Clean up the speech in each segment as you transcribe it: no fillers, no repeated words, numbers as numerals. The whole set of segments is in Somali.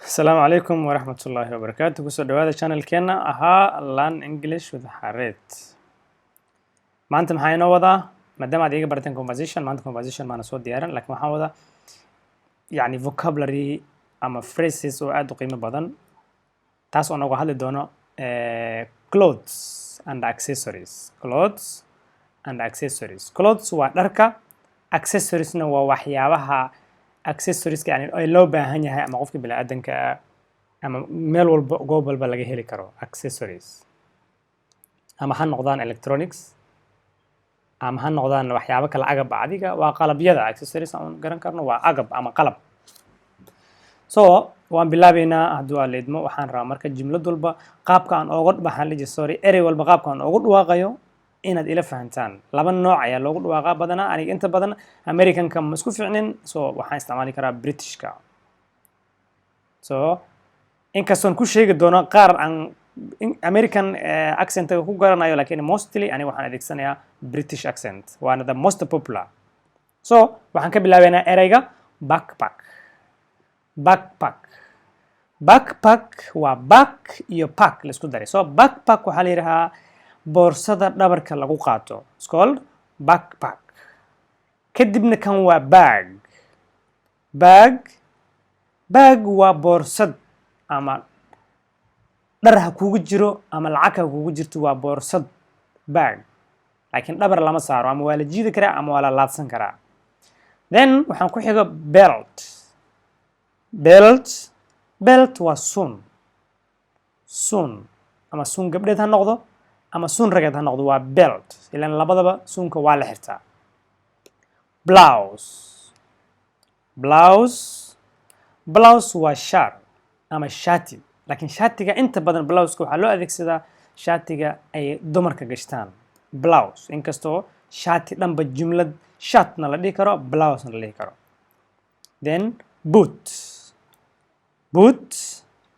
السلام عليكم ورحمة الله وبركاته. كسر دوادا channel كنا Learn English with حارات. ما أنت محاينة وضع مادام عادي برتين conversation ما أنت conversation ما نصوت ديارن لكن محاوضة يعني vocabulary أما phrases وعاد قيمة بدن تاس أنا وهذا دونا clothes and accessories. clothes ودركة accessories نوا وحياها accessories يعني أي لو بهني هاي ما قفك بلا أدن كا أما ميل والجوب والبلغي هلي كرو accessories أما هن نقدان electronics أما هن نقدان وحياة كلا عقب بعديك وقلب يدا accessories أو قرن كرنو وعقب أما قلب وان بلابينا هدوا ليدمو وحان رامرك الجملة دولبا قاب كان أوغد بحان لجي سوري إري والبقاب كان أوغد واقعيو inaad ila fahantaan laba nooc ayaa loogu dhawaaqaa badanaa aniga inta badan American ka ma isku fiicnin waxaan isticmaali karaa British ka inkastoo ku sheegi doono qaar aan American accent ku garanayo laakiin mostly aniga waxaan adeegsanayaa British accent waana the most popular waxaan ka bilaabaynaa erayga backpack waa back iyo pack la isku daray backpack waxaa la yiraahdaa boorsada dhabarka lagu qaato it's called backpack kadibna kan waa bag waa boorsad ama dharha kugu jiro ama lacag kugu jirto waa boorsad bag laakiin dhabar lama saaro ama waa la jiidi karaa ama waa la laadsan karaa then waxaan ku xigo belt waa sun ama sun gabdheed ha noqdo ama sun ragad ha noqdo waa belt ilaan labadaba sunka waa la xirtaa blouse waa shaar ama shati laakiin shatiga inta badan blouse waxaa loo adeegsadaa shatiga ay dumarka gashtaan blouse inkastoo shati dhanba jumlad shatna la dhihi karo blouse na la dhihi karo then boot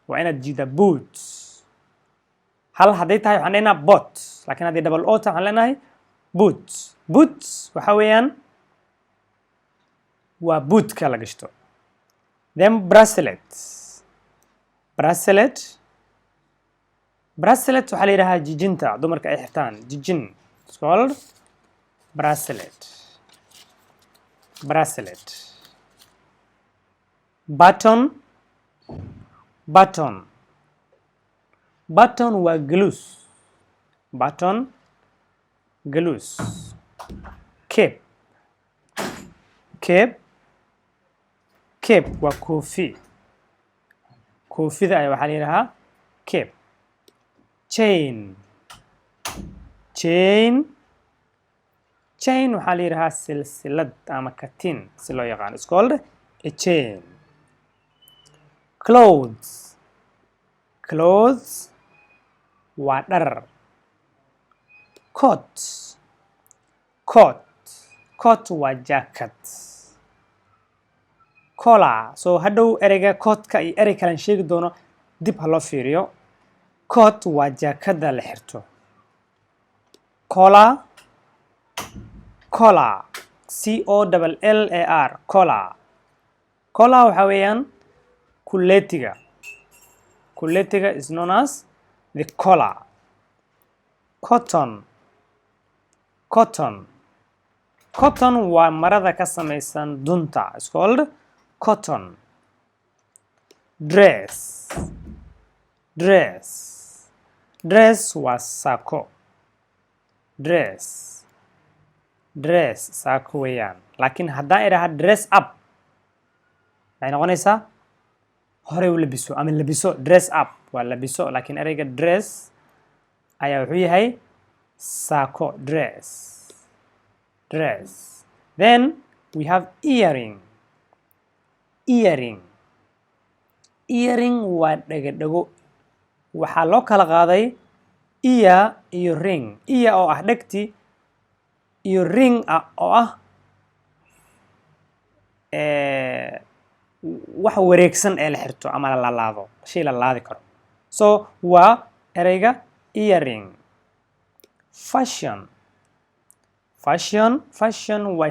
waa inaad jiida boots hal haday tahay waxaan leenahay bot laakiin haday double o tahay waxaan leenahay boots waxa weeyaan waa bootka la gashto then bracelet waxaa la yidhahaa jijinta dumarka ay xirtaan jijin it's called bracelet button waa glue cape waa koofida ayaa waxaa la yidhahaa cape chain waxaa la yidhahaa silsilad ama katin si loo yaqaan it's called a chain clothes waa dhar coat waa jacket collar hadhow ereyga coatka iyo erey kalen sheegi doono dib ha loo fiiriyo coat waa jaakada la xirto collar collar waxaa weeyaan kuletiga is known as the collar cotton waa marada ka samaysan dunta it's called cotton dress waa saako saako weeyaan laakiin haddaan idhaha dress up waxay noqonaysaa hore u labiso ama labiso dress up waa labiso laakiin ereyga dress ayaa wuxuu yahay saako dress then we have earring waa dhago waxaa loo kala qaaday ear iyo ring ear oo ah dhegti iyo ring oo ah wax wareegsan ee la xirto ama la laado shay la laadi karo waa ereyga earring fashion waa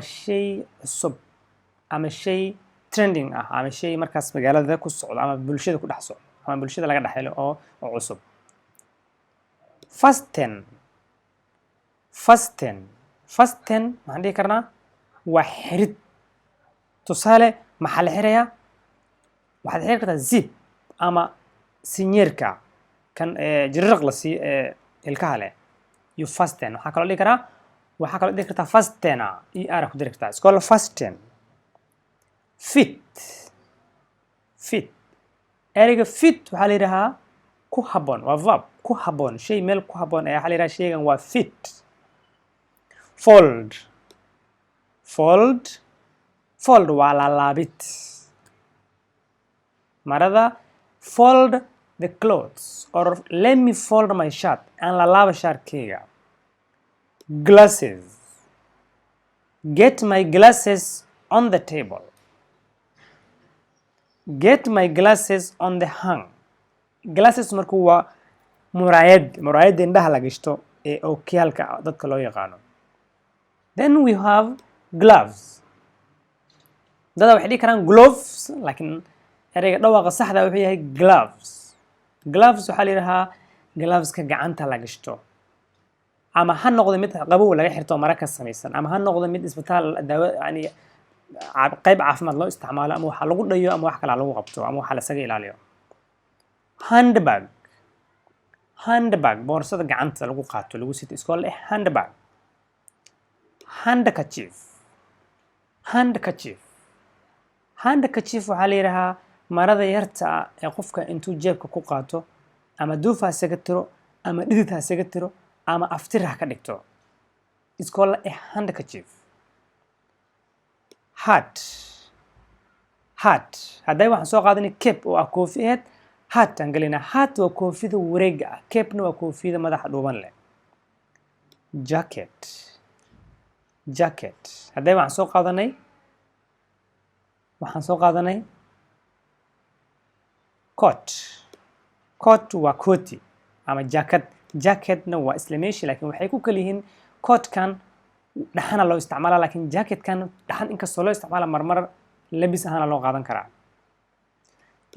shay cusub ama shay trending ah ama shay markaas magaalada ku socdo ama bulshada ku dhex socdo ama bulshada laga dhaxelo oo cusub. fasten maxaan dhihi karnaa waa xirid. tusaale maxaa la xirayaa? waxaad xiri kartaa zip ama sinyeerka kan jirriq la sii ilkaha leh. you fasten waxaa kaloo dhihi kartaa fastena er ku diri kartaa. iskool fasten. fit ereyga fit waxaa la yidhahaa ku habboon, waa verb ku habboon, shay meel ku habboon ayaa waxaa la yidhaha shaygan waa fit. fold waa laalaabid. marada fold the clothes or let me fold my shirt aan laalaaba shaarkeyga. glasses get my glasses on the table. get my glasses on the hang. glasses markuu waa muraayadda indhaha la gashto ee ookiyaalka dadka loo yaqaano. then we have gloves. dada waxay dhihi karaan gloves laakiin ereyga dhawaaqa saxda wuxuu yahay gloves. waxaa la yidhahaa gloveska gacanta la gashto, ama ha noqdo mid qabow laga xirto mara ka samaysan, ama ha noqdo mid isbitaal daawo yani qayb caafimaad loo isticmaalo, ama waxa lagu dhayo ama wax kale lagu qabto ama waxa la isaga ilaaliyo. handbag boorsada gacanta lagu qaato lagu sito iskool handbag. handkerchief waxaa la yidhahaa marada yarta ah ee qofka intuu jeebka ku qaato ama duuf ha isaga tiro ama dhidid ha isaga tiro ama aftir ha ka dhigto. iskool handkerchief. hat hadday waxaan soo qaadanay cape oo ah koofiyeed. hat aan gelinaa. hat waa koofida wareega ah, capena waa koofida madaxa dhuuban leh. jacket hadday waxaan soo qaadanay coat waa kooti ama jacketna waa isla meeshii, laakiin waxay ku kala yihiin coatkan dhaxana loo isticmaalaa, laakiin jacketkan dhaxan inkastoo loo isticmaala marmar labis ahaana loo qaadan karaa.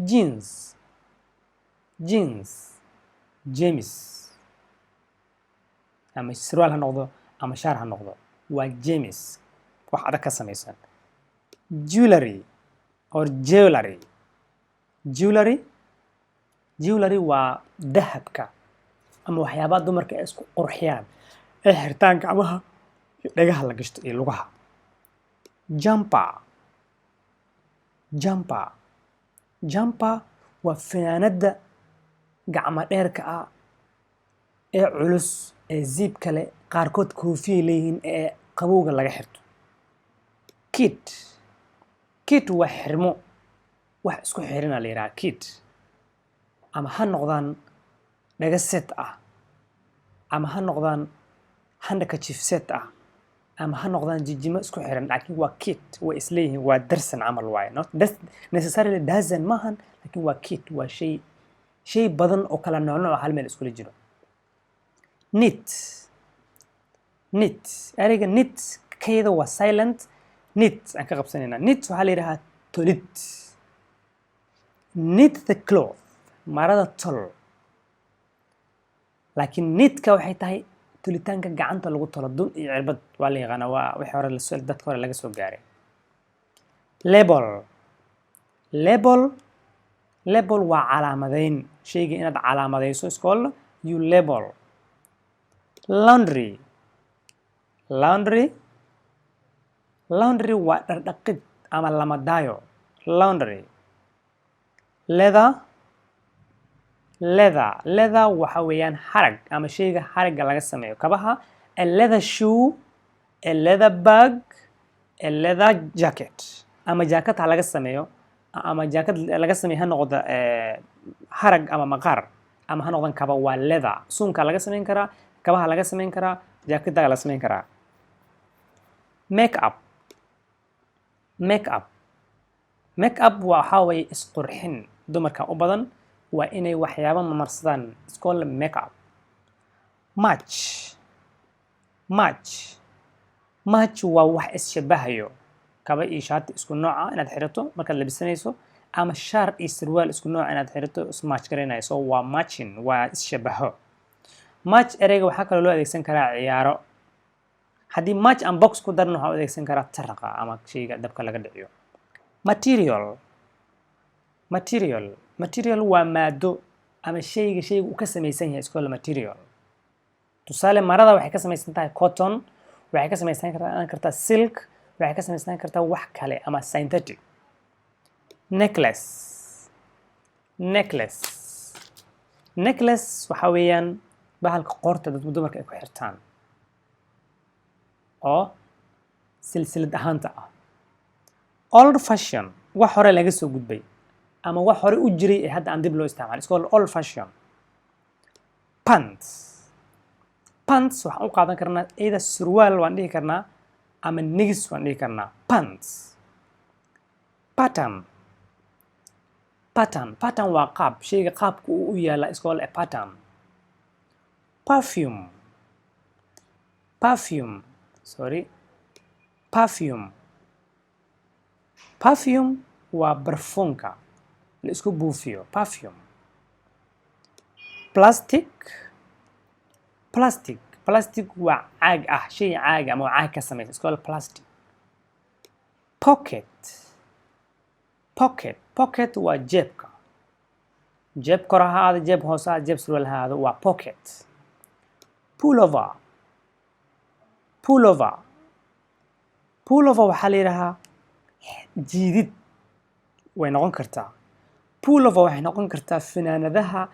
jeans ama surwaal ha noqdo ama shaar ha noqdo waa jeans wax adag ka samaysan. jewelry waa dahabka ama waxyaabaha dumarka ay isku qurxiyaan ee xirtaan gacmaha iyo dhagaha la gashto iyo lugaha. jumper waa fanaanada gacmo dheerka ah ee culus ee ziib kale qaarkood koofiyay leeyihiin ee qabowga laga xirto. kit waa xirmo wax isku xirina la yidhaha kit, ama ha noqdaan dhaga set ah, ama ha noqdaan handkerchief set ah, ama ha noqdaan jijimo isku xiran, laakiin waa kit way isleeyihiin, waa darsan camal waaye. not necessarily dozen maahan, laakiin waa kit waa shay badan oo kala nooc hal meel iskula jiro. knit ereyga knit kayda waa silent. knit aan ka qabsanaynaa. knit waxaa la yidhahaa tolid. knit the cloth marada tol, laakiin knitka waxay tahay tolitaanka gacanta lagu tolo. dun iyo cirbad waa la yaqaanaa, waa wixii hore dadka hore laga soo gaaray. label waa calaamadayn, shayga inaad calaamadayso iskool. you label. laundry waa dhardhaqid ama lamadaayo. laundry. leather waxa weeyaan harag ama shayga haragga laga sameeyo. kabaha a leather shoe, a leather bag, a leather jacket. ama jacket ha laga sameeyo ama jacket laga sameeyo ha noqdo harag ama maqaar, ama ha noqdan kaba. waa leather. suunka laga sameyn karaa, kabaha laga sameyn karaa, jacketdaga la sameyn karaa. make-up waxaa weeye isqurxin. dumarka u badan waa inay waxyaabo mamarsadaan iskool make-up. match waa wax isshabahayo. kaba iyo shaati isku nooc ah inaad xirato markaad labisanayso ama shaar iyo surwaal isku nooc inaad xirato ismatch garanayso waa matching waa ishabaho match ereyga waxaa kaloo loo adeegsan karaa ciyaaro haddii match and box ku darna waxaa u adeegsan karaa taraqa ama shayga dabka laga dhiciyo material waa maado ama shayga uu ka samaysan yahay iskoola material tusaale marada waxay ka samaysan tahay cotton waxay ka samaysan kartaa silk waxay ka samaysan kartaa wax kale ama synthetic necklace waxa weeyaan bahalka qoorta dadku dumarka ay ku xirtaan oo silsilad ahaanta ah old fashion wax hore laga soo gudbay ama wax hore u jiray ee hadda aan dib loo isticmaalin iskool old fashion pants waxaan u qaadan karnaa iyada surwaal waan dhihi karnaa ama nigis waan dhihi karnaa pants pattern waa qaab shayga qaabku uu u yaala iskool ee pattern perfume waa barfuunka la isku buufiyo perfume plastic waa caag ah shay caag ama waa caag ka samaysan iskool plastic pocket waa jeebka jeeb kor ha ahaado jeeb hoose ha jeeb surwaal ha ahaado waa pocket pullover waxaa la yidhahaa jiidid way noqon kartaa pullover waxay noqon kartaa finaanadaha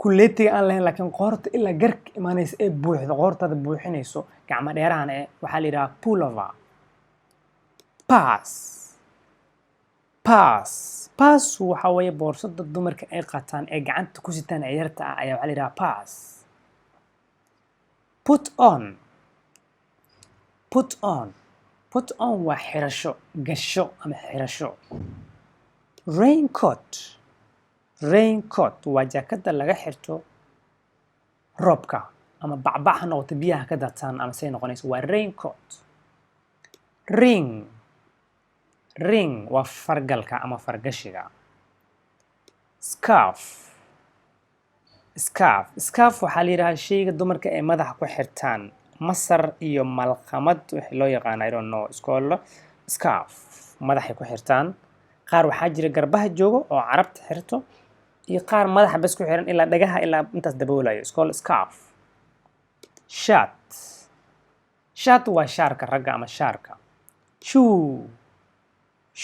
kuleetiga aan lahayn laakiin qoorta ilaa garka imaanaysa ee buuxdo qoortaada buuxinayso gacmo dheerahan ee waxaa la yidhahaa pullover pass waxa weeye boorsada dumarka ay qataan ee gacanta ku sitaan ee yarta ah ayaa waxaa la yidhahaa pass put on waa xirasho gasho ama xirasho raincoat waa jaakada laga xirto roobka ama bacbac ha noqoto biyaha ka dataan ama say noqonayso waa raincoat ring waa fargalka ama fargashiga scarf waxaa la yidhahaa shayga dumarka ee madaxa ku xirtaan masar iyo malqamad wixii loo yaqaan I don't know iskoolo scarf madaxay ku xirtaan qaar waxaa jira garbaha joogo oo carabta xirto iyo qaar madaxa bas ku xiran ilaa dhagaha ilaa intaas daboolayo iskool scarf shirt waa shaarka ragga ama shaarka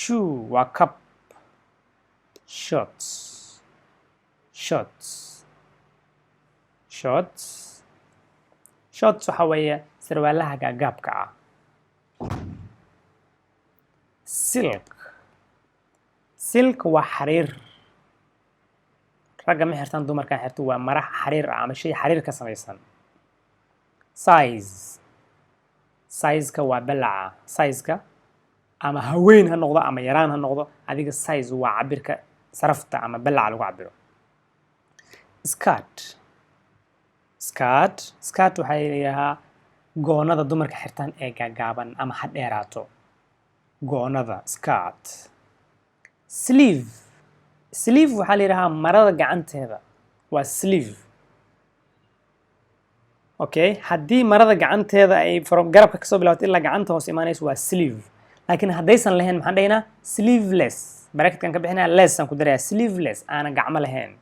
shoe waa cup shorts waxa weeye sarwaalaha gaagaabka ah silk waa xariir ragga ma xirtaan dumarkan xirto waa mara xariir ah ama shay xariir ka samaysan size-ka waa balaca size-ka ama haween ha noqdo ama yaraan ha noqdo adiga size waa cabirka sarafta ama balaca lagu cabiro skirt waxaa yidhahaa goonada dumarka xirtaan ee gaagaaban ama ha dheeraato goonada skirt sleeve waxaa la yidhahaa marada gacanteeda waa sleeve okay haddii marada gacanteeda ay garabka kasoo bilaabato ilaa gacanta hoos imaanayso waa sleeve laakiin haddaysan lahayn maxaan dhahaynaa sleeveless bracketkan ka bixinaya less aan ku darayaa sleeveless aanan gacmo lahayn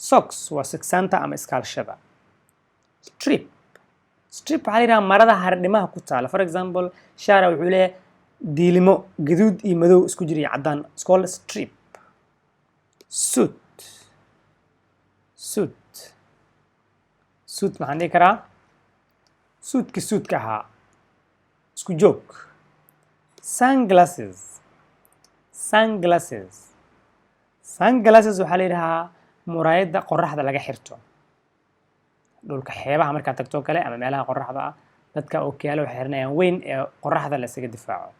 socks waa sigsaanta ama iskaalshada strip waxaa la yidhahaa marada hardhimaha ku taala for example shaara wuxuu leeyahay diilimo gaduud iyo madow isku jira iyo caddaan iskool strip suit maxaan dhihi karaa suudka ahaa isku joog sunglasses waxaa la yidhahaa muraayadda qoraxda laga xirto dhulka xeebaha markaad tagto kale ama meelaha qoraxda ah dadka ookiyaalo waxay xiranayaan weyn ee qoraxda la isaga difaaco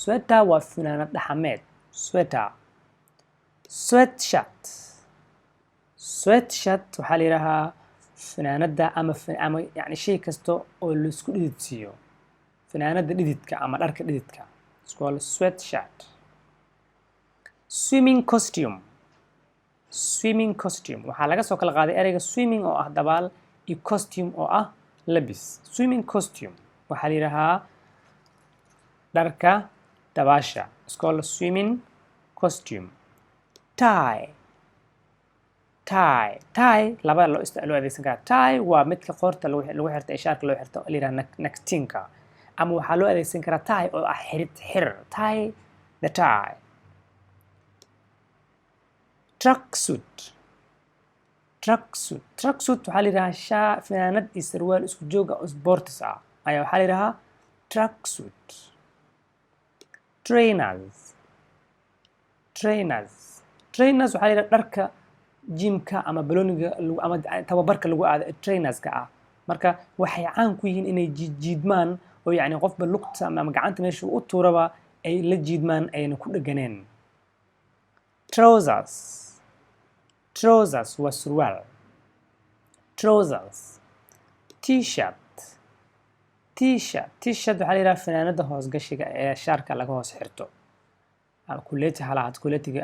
sweater waa funaanad dhaxameed sweatshirt waxaa la yidhahaa fanaanada ama yani shay kasta oo la isku dhididsiiyo fanaanada dhididka ama dharka dhididka it's called sweatshirt. Swimming costume waxaa laga soo kala qaaday ereyga swimming oo ah dabaal iyo costume oo ah labis. Swimming costume waxaa la yidhahaa dharka dabaasha it's called swimming costume. tie laba loo adeegsan karaa. tie waa midka qoorta lagu xirto ee shaarka loo xirto la yidhaha naktinka, ama waxaa loo adeegsan karaa tie oo ah xirir tie the tie. Tracksuit waxaa la yidhahaa fanaanad iyo sarwaal isku joog ah oo sports ah ayaa waxaa la yidhahaa tracksuit. Trainers waxaa la yidhaha dharka jimka ama balooniga ama tababarka lagu aado trainerska ah. Marka waxay caan ku yihiin inay jiidmaan oo yacni qofba lugta ama gacanta meesha u tuuraba ay la jiidmaan ayna ku dheganeen. Trousers waa surwaal. T-shirt waxaa la yidhaha fanaanada hoos gashiga ee shaarka laga hoos xirto. kuleeti ha lahaato kuleetiga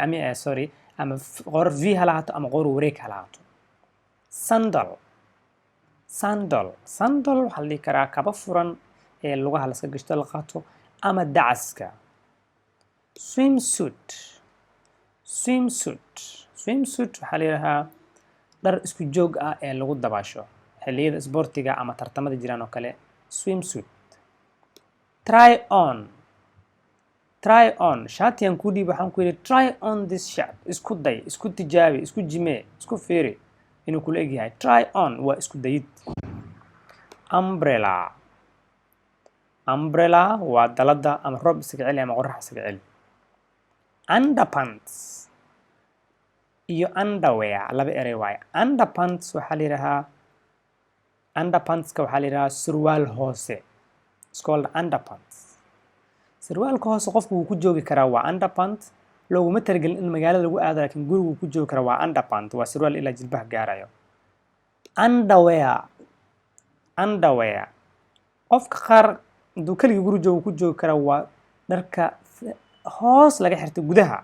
ama qor v ha lahaato ama qor wareeg ha lahaato. Sandal waxaa la dhihi karaa kaba furan ee lugaha la iska gashto la qaato ama dacaska. Swimsuit waxaa la yidhahaa dhar isku joog ah ee lagu dabaasho xilliyada isboortiga ama tartamada jiraan oo kale. Swimsuit. Try on shaatiyan ku dhiib waxaan ku yidhi try on this shirt. Isku day, isku tijaabi, isku jimee, isku fiiri inuu kula eg yahay. Try on waa isku dayid. Umbrella waa dalada ama roob isaga celi ama qorrax isaga celi. Underpants iyo underwear laba erey waaye. Underpants waxaa la yidhahaa surwaal hoose. It's called underpants. Surwaalka hoose qofku wuu ku joogi karaa waa underpants. Looguma talagelin in magaalada lagu aado laakiin guriga wuu ku joogi karaa waa underpants. Waa surwaal ilaa jilbaha gaarayo. Underwear qofka qaar hadduu keligii guri joogo ku joogi karaa waa dharka hoos laga xirto gudaha.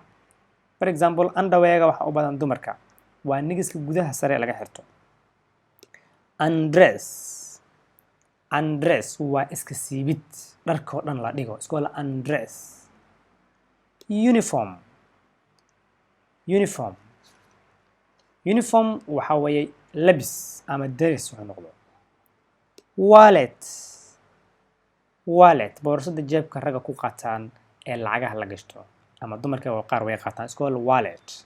For example underwear-ga waxaa u badan dumarka waa nigiska gudaha sare laga xirto. Undress waa iska siibid dharka oo dhan la dhigo it's called undress. Uniform waxaa weeye labis ama daris wuxuu noqdo. Wallet boorsada jeebka ragga ku qaataan ee lacagaha la gashto ama dumarka oo qaar way qaataan it's called wallet.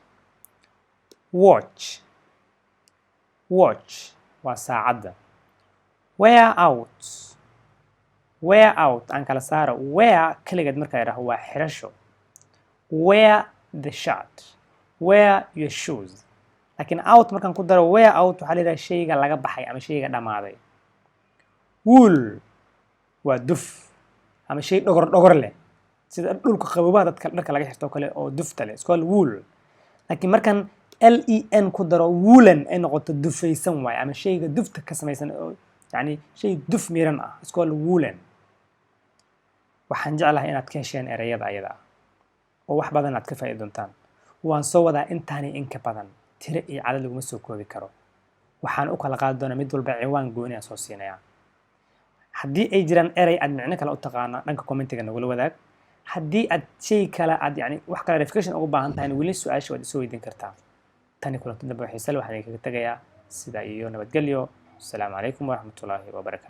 Watch waa saacadda. Wear out aan kala saaro. Wear kaligeed marka la yidhaaho waa xirasho. Wear the shirt. Wear your shoes. laakiin out markaan ku daro wear out waxaa la yidhaha shayga laga baxay ama shayga dhammaaday. Wool waa duf ama shay dhogor leh sida dhulka qaboobaha dharka laga xirto kale oo dufta leh it's called wool. laakiin markaan len ku daro woolen ay noqoto dufaysan waaye ama shayga dufta ka samaysan oo yani shay duf miran ah it's called woolen. waxaan jeclahay inaad ka hesheen ereyada ayada oo wax badan aad ka faa'iidi doontaan. waan soo wadaa intaanay in ka badan tiro iyo cadad laguma soo koobi karo. waxaan u kala qaadi doonaa mid walba ciwaan gooni ah soo siinaya. haddii ay jiraan erey aad micno kale u taqaana dhanka commentiga nagula wadaag. haddii aad shay kale aad yani wax clarification ugu baahan tahay weli su-aasha waad isoo weydiin kartaa. tani kulanti dambe xiise leh waxaan idinkaga tegayaa sidaa iyo nabadgelyo. السلام عليكم ورحمة الله وبركاته.